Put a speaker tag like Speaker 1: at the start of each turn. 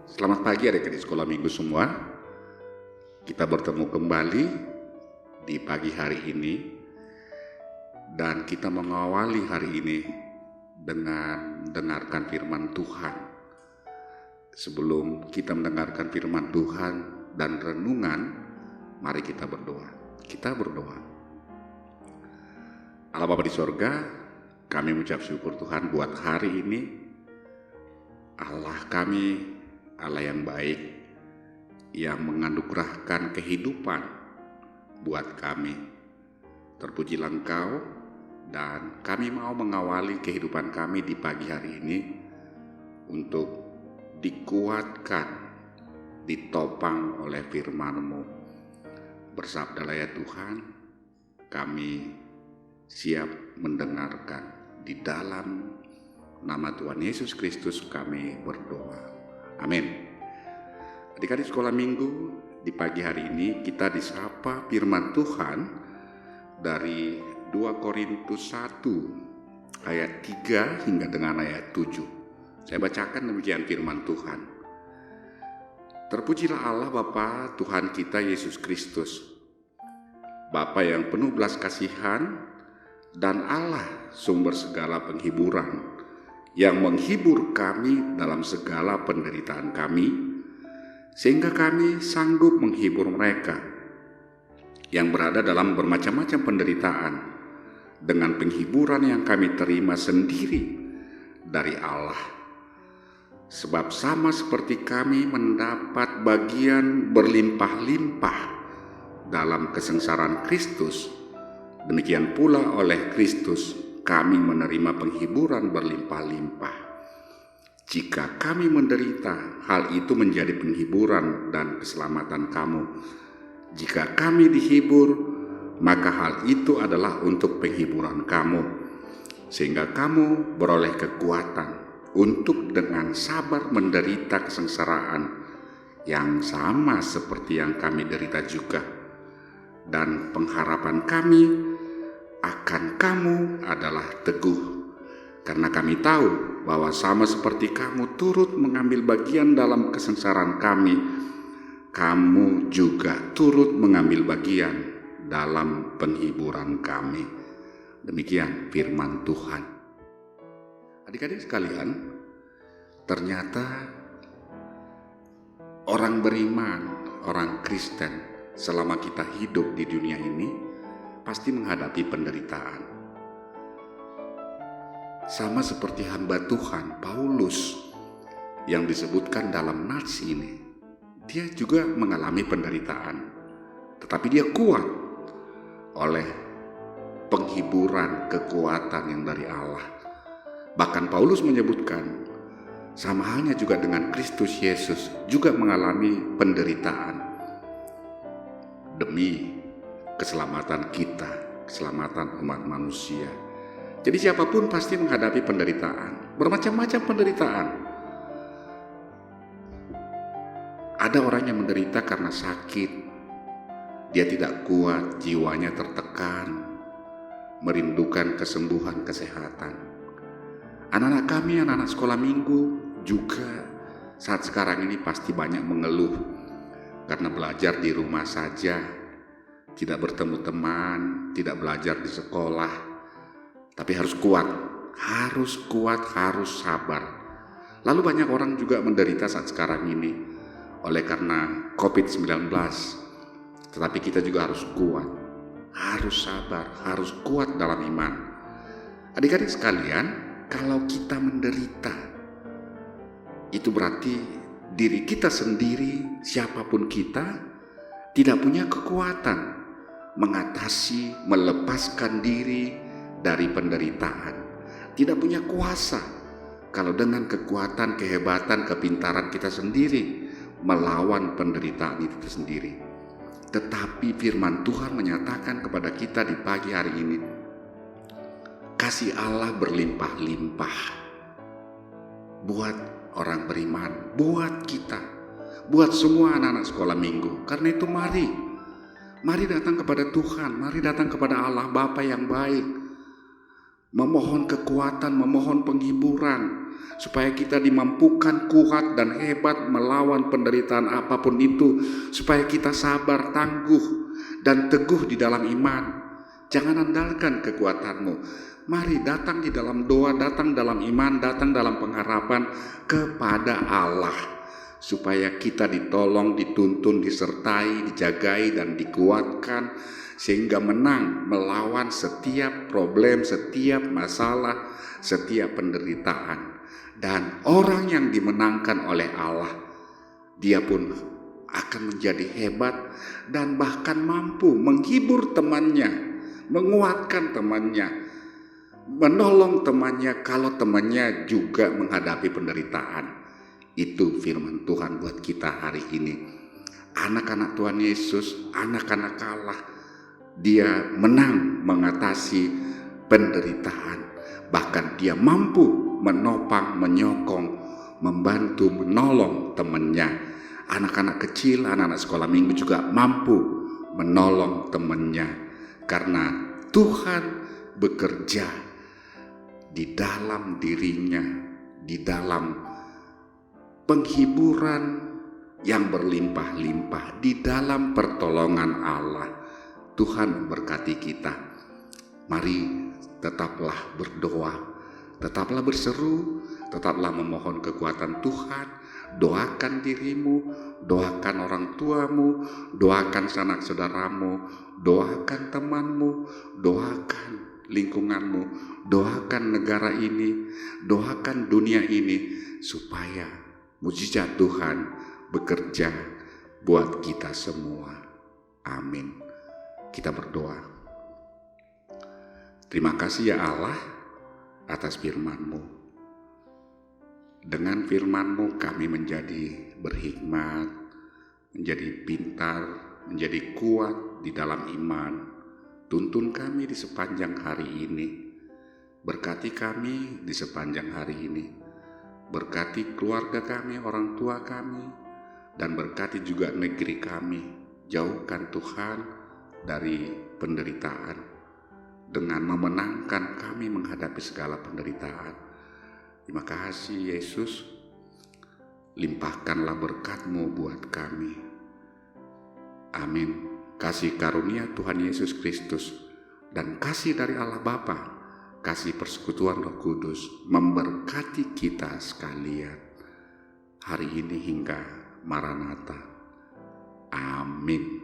Speaker 1: Selamat pagi adik-adik sekolah minggu semua. Kita bertemu kembali di pagi hari ini dan kita mengawali hari ini dengan mendengarkan firman Tuhan. Sebelum kita mendengarkan firman Tuhan dan renungan, mari kita berdoa. Kita berdoa. Allah Bapa di sorga, kami mengucap syukur Tuhan buat hari ini. Allah kami, Allah yang baik, yang menganugerahkan kehidupan buat kami. Terpujilah Engkau, dan kami mau mengawali kehidupan kami di pagi hari ini untuk dikuatkan, ditopang oleh firman-Mu. Bersabdalah ya Tuhan, kami siap mendengarkan. Di dalam nama Tuhan Yesus Kristus kami berdoa. Amin. Adik-adik sekolah minggu, di pagi hari ini kita disapa firman Tuhan dari 2 Korintus 1 ayat 3 hingga dengan ayat 7. Saya bacakan demikian firman Tuhan. Terpujilah Allah Bapa Tuhan kita Yesus Kristus, Bapa yang penuh belas kasihan dan Allah sumber segala penghiburan, yang menghibur kami dalam segala penderitaan kami, sehingga kami sanggup menghibur mereka yang berada dalam bermacam-macam penderitaan dengan penghiburan yang kami terima sendiri dari Allah. Sebab sama seperti kami mendapat bagian berlimpah-limpah dalam kesengsaraan Kristus, demikian pula oleh Kristus kami menerima penghiburan berlimpah-limpah. Jika kami menderita, hal itu menjadi penghiburan dan keselamatan kamu. Jika kami dihibur, maka hal itu adalah untuk penghiburan kamu, sehingga kamu beroleh kekuatan untuk dengan sabar menderita kesengsaraan yang sama seperti yang kami derita juga. Dan pengharapan kami akan kamu adalah teguh, karena kami tahu bahwa sama seperti kamu turut mengambil bagian dalam kesengsaraan kami, kamu juga turut mengambil bagian dalam penghiburan kami. Demikian firman Tuhan. Adik-adik sekalian, ternyata orang beriman, orang Kristen, selama kita hidup di dunia ini pasti menghadapi penderitaan. Sama seperti hamba Tuhan Paulus yang disebutkan dalam nats ini, dia juga mengalami penderitaan, tetapi dia kuat oleh penghiburan kekuatan yang dari Allah. Bahkan Paulus menyebutkan, sama halnya juga dengan Kristus Yesus juga mengalami penderitaan demi keselamatan kita, keselamatan umat manusia. Jadi siapapun pasti menghadapi penderitaan, bermacam-macam penderitaan. Ada orang yang menderita karena sakit, dia tidak kuat, jiwanya tertekan, merindukan kesembuhan, kesehatan. Anak-anak kami, anak-anak sekolah minggu juga saat sekarang ini pasti banyak mengeluh karena belajar di rumah saja, tidak bertemu teman, tidak belajar di sekolah. Tapi harus kuat, harus sabar. Lalu banyak orang juga menderita saat sekarang ini oleh karena COVID-19. Tetapi kita juga harus kuat, harus sabar, harus kuat dalam iman. Adik-adik sekalian, kalau kita menderita, itu berarti diri kita sendiri, siapapun kita, tidak punya kekuatan mengatasi, melepaskan diri dari penderitaan. Tidak punya kuasa kalau dengan kekuatan, kehebatan, kepintaran kita sendiri melawan penderitaan itu sendiri. Tetapi firman Tuhan menyatakan kepada kita di pagi hari ini, kasih Allah berlimpah-limpah buat orang beriman, buat kita, buat semua anak-anak sekolah minggu. Karena itu mari datang kepada Tuhan, mari datang kepada Allah Bapa yang baik, memohon kekuatan, memohon penghiburan, supaya kita dimampukan kuat dan hebat melawan penderitaan apapun itu, supaya kita sabar, tangguh, dan teguh di dalam iman. Jangan andalkan kekuatanmu. Mari datang di dalam doa, datang dalam iman, datang dalam pengharapan kepada Allah, supaya kita ditolong, dituntun, disertai, dijagai, dan dikuatkan, sehingga menang melawan setiap problem, setiap masalah, setiap penderitaan. Dan orang yang dimenangkan oleh Allah, dia pun akan menjadi hebat dan bahkan mampu menghibur temannya, menguatkan temannya, menolong temannya kalau temannya juga menghadapi penderitaan. Itu firman Tuhan buat kita hari ini. Anak-anak Tuhan Yesus, anak-anak Allah, dia menang mengatasi penderitaan. Bahkan dia mampu menopang, menyokong, membantu, menolong temannya. Anak-anak kecil, anak-anak sekolah minggu juga mampu menolong temannya. Karena Tuhan bekerja di dalam dirinya, di dalam penghiburan yang berlimpah-limpah, di dalam pertolongan Allah. Tuhan memberkati kita. Mari tetaplah berdoa, tetaplah berseru, tetaplah memohon kekuatan Tuhan. Doakan dirimu, doakan orang tuamu, doakan sanak saudaramu, doakan temanmu, doakan lingkunganmu, doakan negara ini, doakan dunia ini, supaya mujizat Tuhan bekerja buat kita semua. Amin. Kita berdoa. Terima kasih ya Allah atas firman-Mu. Dengan firman-Mu kami menjadi berhikmat, menjadi pintar, menjadi kuat di dalam iman. Tuntun kami di sepanjang hari ini. Berkati kami di sepanjang hari ini. Berkati keluarga kami, orang tua kami, dan berkati juga negeri kami. Jauhkan Tuhan dari penderitaan dengan memenangkan kami menghadapi segala penderitaan. Terima kasih Yesus, limpahkanlah berkat-Mu buat kami. Amin. Kasih karunia Tuhan Yesus Kristus dan kasih dari Allah Bapa, kasih persekutuan Roh Kudus memberkati kita sekalian hari ini hingga Maranatha. Amin.